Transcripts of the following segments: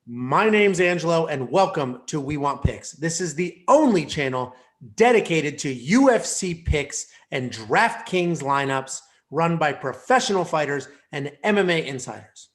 My name's Angelo, and welcome to We Want Picks. This is the only channel dedicated to UFC picks and DraftKings lineups run by professional fighters and MMA insiders.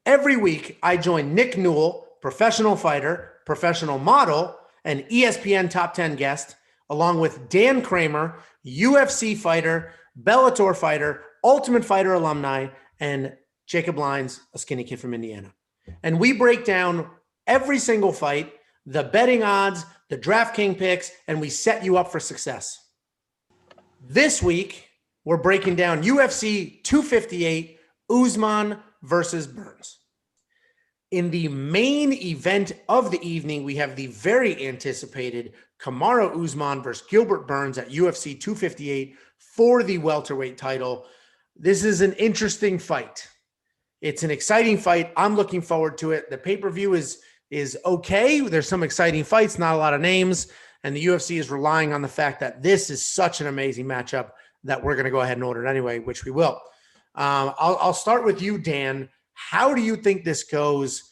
Every week, I join Nick Newell, professional fighter, professional model, and ESPN Top 10 guest, along with Dan Kramer, UFC fighter, Bellator fighter, Ultimate Fighter alumni, and Jacob Lyons, a skinny kid from Indiana. And we break down every single fight, the betting odds, the DraftKings picks, and we set you up for success. This week, we're breaking down UFC 258, Usman versus Burns. In the main event of the evening, we have the very anticipated Kamaru Usman versus Gilbert Burns at UFC 258 for the welterweight title. This is an interesting fight. It's an exciting fight. I'm looking forward to it. The pay-per-view is okay. There's some exciting fights, not a lot of names, and the UFC is relying on the fact that this is such an amazing matchup that we're going to go ahead and order it anyway, which we will. I'll start with you, Dan. How do you think this goes?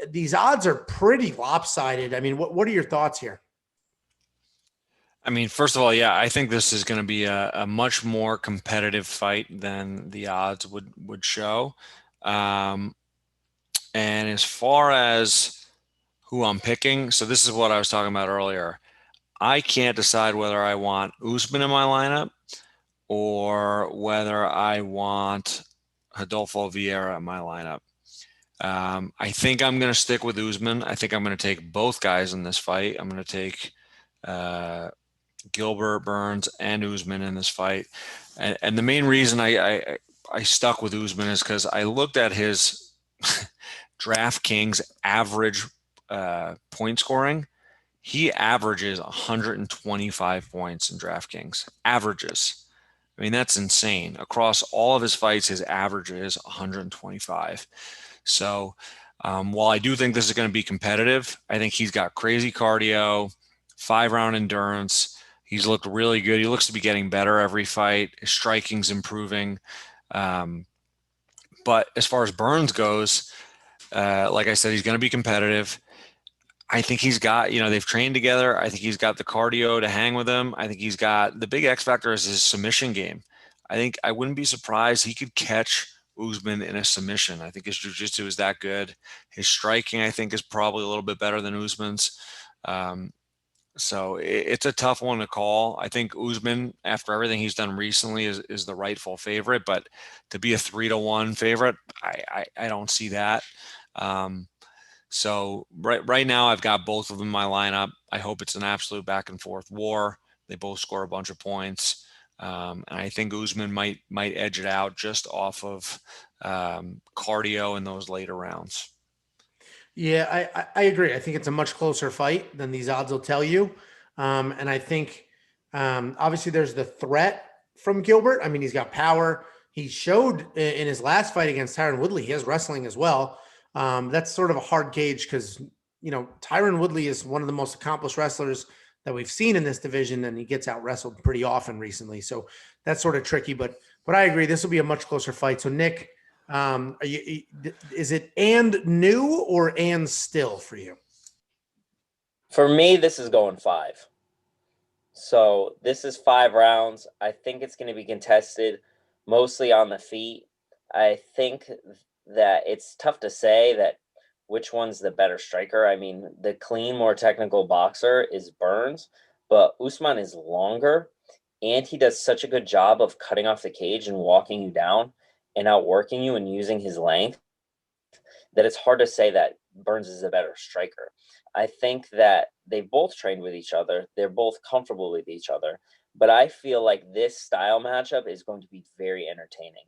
These odds are pretty lopsided. I mean, what are your thoughts here? I mean, first of all, yeah, I think this is going to be a much more competitive fight than the odds would show. And as far as who I'm picking, so this is what I was talking about earlier. I can't decide whether I want Usman in my lineup or whether I want Rodolfo Vieira in my lineup. I think I'm going to stick with Usman. I think I'm going to take both guys in this fight. I'm going to take Gilbert Burns and Usman in this fight. And the main reason I stuck with Usman is because I looked at his DraftKings average point scoring. He averages 125 points in DraftKings. Averages. I mean, that's insane. Across all of his fights, his average is 125. So while I do think this is going to be competitive, I think he's got crazy cardio, 5-round endurance. He's looked really good. He looks to be getting better every fight. His striking's improving. But as far as Burns goes, like I said, he's going to be competitive. I think he's got, they've trained together. I think he's got the cardio to hang with him. I think he's got the big X factor is his submission game. I wouldn't be surprised he could catch Usman in a submission. I think his jiu-jitsu is that good. His striking, I think, is probably a little bit better than Usman's. So it's a tough one to call. I think Usman, after everything he's done recently, is the rightful favorite. But to be a 3-1 favorite, I don't see that. So right now, I've got both of them in my lineup. I hope it's an absolute back and forth war. They both score a bunch of points. And I think Usman might edge it out just off of cardio in those later rounds. Yeah, I agree. I think it's a much closer fight than these odds will tell you. And I think obviously there's the threat from Gilbert. I mean, he's got power. He showed in his last fight against Tyron Woodley, he has wrestling as well. That's sort of a hard gauge because, Tyron Woodley is one of the most accomplished wrestlers that we've seen in this division, and he gets out wrestled pretty often recently. So that's sort of tricky, but I agree. This will be a much closer fight. So Nick, is it and new or and still for you? For me, this is going 5. So this is 5 rounds. I think it's going to be contested mostly on the feet. I think that it's tough to say that which one's the better striker. I mean, the clean, more technical boxer is Burns, but Usman is longer, and he does such a good job of cutting off the cage and walking you down and outworking you and using his length that it's hard to say that Burns is a better striker. I think that they both trained with each other. They're both comfortable with each other. But I feel like this style matchup is going to be very entertaining.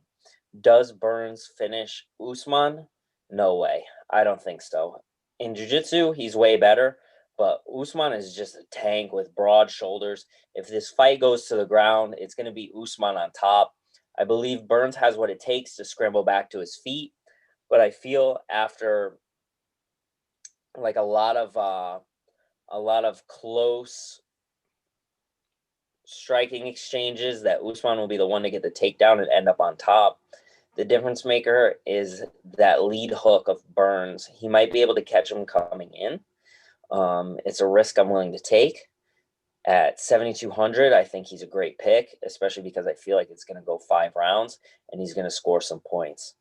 Does Burns finish Usman? No way. I don't think so. In jiu-jitsu, he's way better. But Usman is just a tank with broad shoulders. If this fight goes to the ground, it's going to be Usman on top. I believe Burns has what it takes to scramble back to his feet. But I feel after like a lot of close striking exchanges that Usman will be the one to get the takedown and end up on top. The difference maker is that lead hook of Burns. He might be able to catch him coming in. It's a risk I'm willing to take. At 7,200, I think he's a great pick, especially because I feel like it's going to go 5 rounds and he's going to score some points.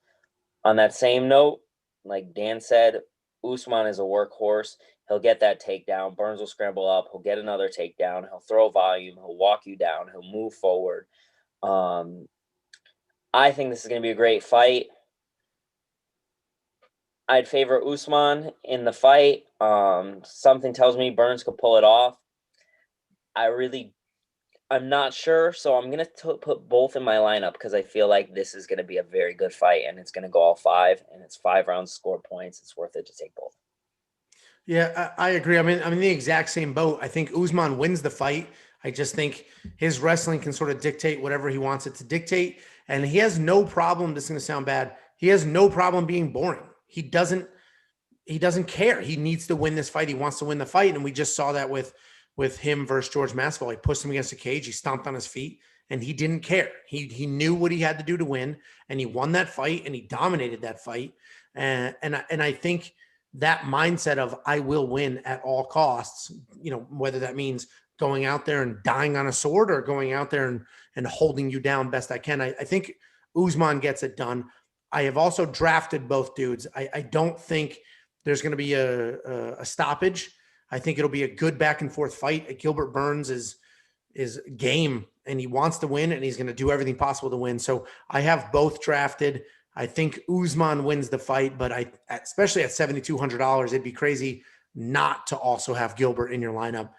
On that same note, like Dan said, Usman is a workhorse. He'll get that takedown. Burns will scramble up. He'll get another takedown. He'll throw volume. He'll walk you down. He'll move forward. I think this is going to be a great fight. I'd favor Usman in the fight. Something tells me Burns could pull it off. I'm not sure, so I'm going to put both in my lineup because I feel like this is going to be a very good fight, and it's going to go all 5, and it's 5 rounds, score points. It's worth it to take both. Yeah, I agree. I'm in the exact same boat. I think Usman wins the fight. I just think his wrestling can sort of dictate whatever he wants it to dictate, and he has no problem, this is going to sound bad, he has no problem being boring. He doesn't care. He needs to win this fight. He wants to win the fight, and we just saw that with him versus George Masvidal. He pushed him against the cage. He stomped on his feet, and he didn't care. He knew what he had to do to win, and he won that fight, and he dominated that fight. And I think that mindset of I will win at all costs, whether that means going out there and dying on a sword or going out there and holding you down best I can. I think Usman gets it done. I have also drafted both dudes. I don't think there's going to be a stoppage. I think it'll be a good back and forth fight. Gilbert Burns is game, and he wants to win, and he's going to do everything possible to win. So I have both drafted. I think Usman wins the fight, but especially at $7,200, it'd be crazy not to also have Gilbert in your lineup.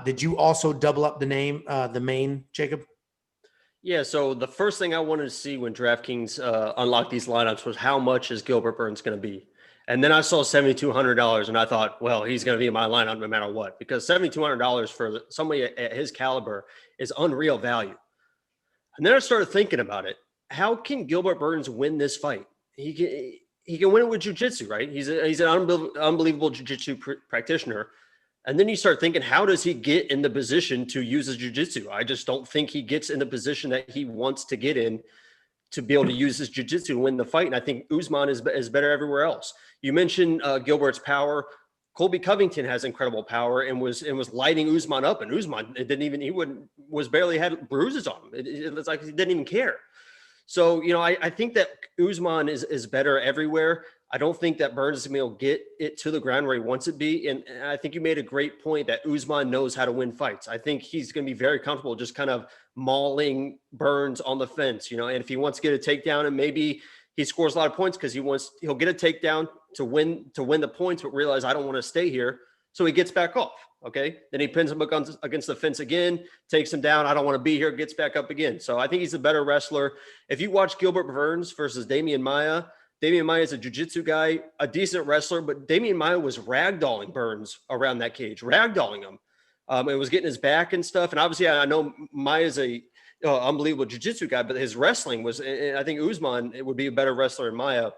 Did you also double up the main, Jacob? Yeah, so the first thing I wanted to see when DraftKings unlocked these lineups was how much is Gilbert Burns going to be? And then I saw $7,200 and I thought, well, he's going to be in my lineup no matter what, because $7,200 for somebody at his caliber is unreal value. And then I started thinking about it. How can Gilbert Burns win this fight? He can win it with jiu-jitsu, right? He's an unbelievable jiu-jitsu practitioner. And then you start thinking, how does he get in the position to use his jiu-jitsu? I just don't think he gets in the position that he wants to get in to be able to use his jiu-jitsu to win the fight. And I think Usman is better everywhere else. You mentioned Gilbert's power. Colby Covington has incredible power and was lighting Usman up. And Usman barely had bruises on him. It's like he didn't even care. So, I think that Usman is better everywhere. I don't think that Burns is going to be able to get it to the ground where he wants it to be. And I think you made a great point that Usman knows how to win fights. I think he's going to be very comfortable just kind of mauling Burns on the fence, and if he wants to get a takedown and maybe he scores a lot of points because he'll get a takedown to win the points, but realize I don't want to stay here. So he gets back off. Okay. Then he pins him against the fence again, takes him down. I don't want to be here, gets back up again. So I think he's a better wrestler. If you watch Gilbert Burns versus Damian Maia is a jiu-jitsu guy, a decent wrestler, but Damian Maia was ragdolling Burns around that cage, ragdolling him. It was getting his back and stuff. And obviously I know Maia's a unbelievable jiu-jitsu guy, but his wrestling was, and I think Usman would be a better wrestler than Maia.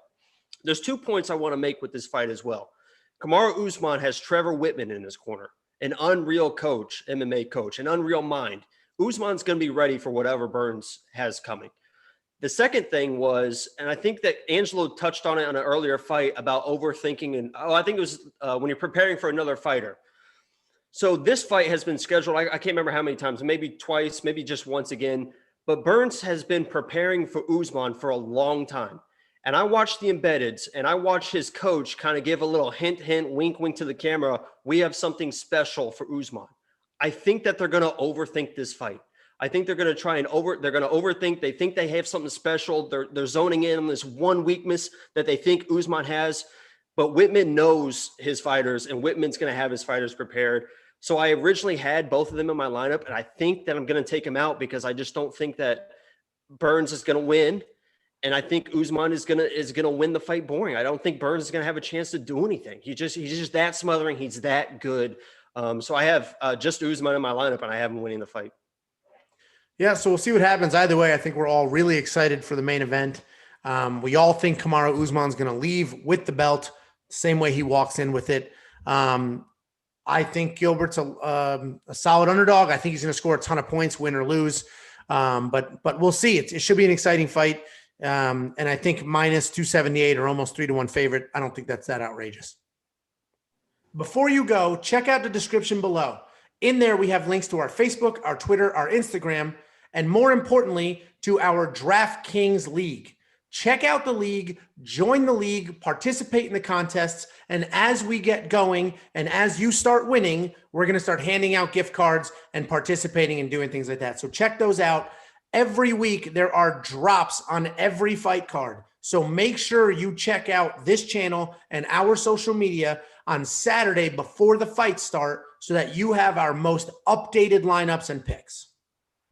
There's 2 points I want to make with this fight as well. Kamaru Usman has Trevor Whitman in his corner, an unreal coach, MMA coach, an unreal mind. Usman's going to be ready for whatever Burns has coming. The second thing was, and I think that Angelo touched on it on an earlier fight about overthinking. And I think it was when you're preparing for another fighter. So this fight has been scheduled. I can't remember how many times, maybe twice, maybe just once again. But Burns has been preparing for Usman for a long time. And I watched the embeddeds and I watched his coach kind of give a little hint, wink, wink to the camera. We have something special for Usman. I think that they're going to overthink this fight. I think they're going to try and they're going to overthink. They think they have something special. They're zoning in on this one weakness that they think Usman has, but Whitman knows his fighters and Whitman's going to have his fighters prepared. So I originally had both of them in my lineup, and I think that I'm going to take them out because I just don't think that Burns is going to win. And I think Usman is going to win the fight boring. I don't think Burns is going to have a chance to do anything. He's just that smothering. He's that good. So I have just Usman in my lineup, and I have him winning the fight. Yeah, so we'll see what happens. Either way, I think we're all really excited for the main event. We all think Kamaru Usman's going to leave with the belt, same way he walks in with it. I think Gilbert's a solid underdog. I think he's going to score a ton of points, win or lose. But we'll see. It should be an exciting fight. And I think minus 278 or almost 3-1 favorite. I don't think that's that outrageous. Before you go, check out the description below. In there, we have links to our Facebook, our Twitter, our Instagram, and more importantly, to our DraftKings League. Check out the league, join the league, participate in the contests, and as we get going and as you start winning, we're going to start handing out gift cards and participating and doing things like that. So check those out. Every week, there are drops on every fight card. So make sure you check out this channel and our social media on Saturday before the fights start so that you have our most updated lineups and picks.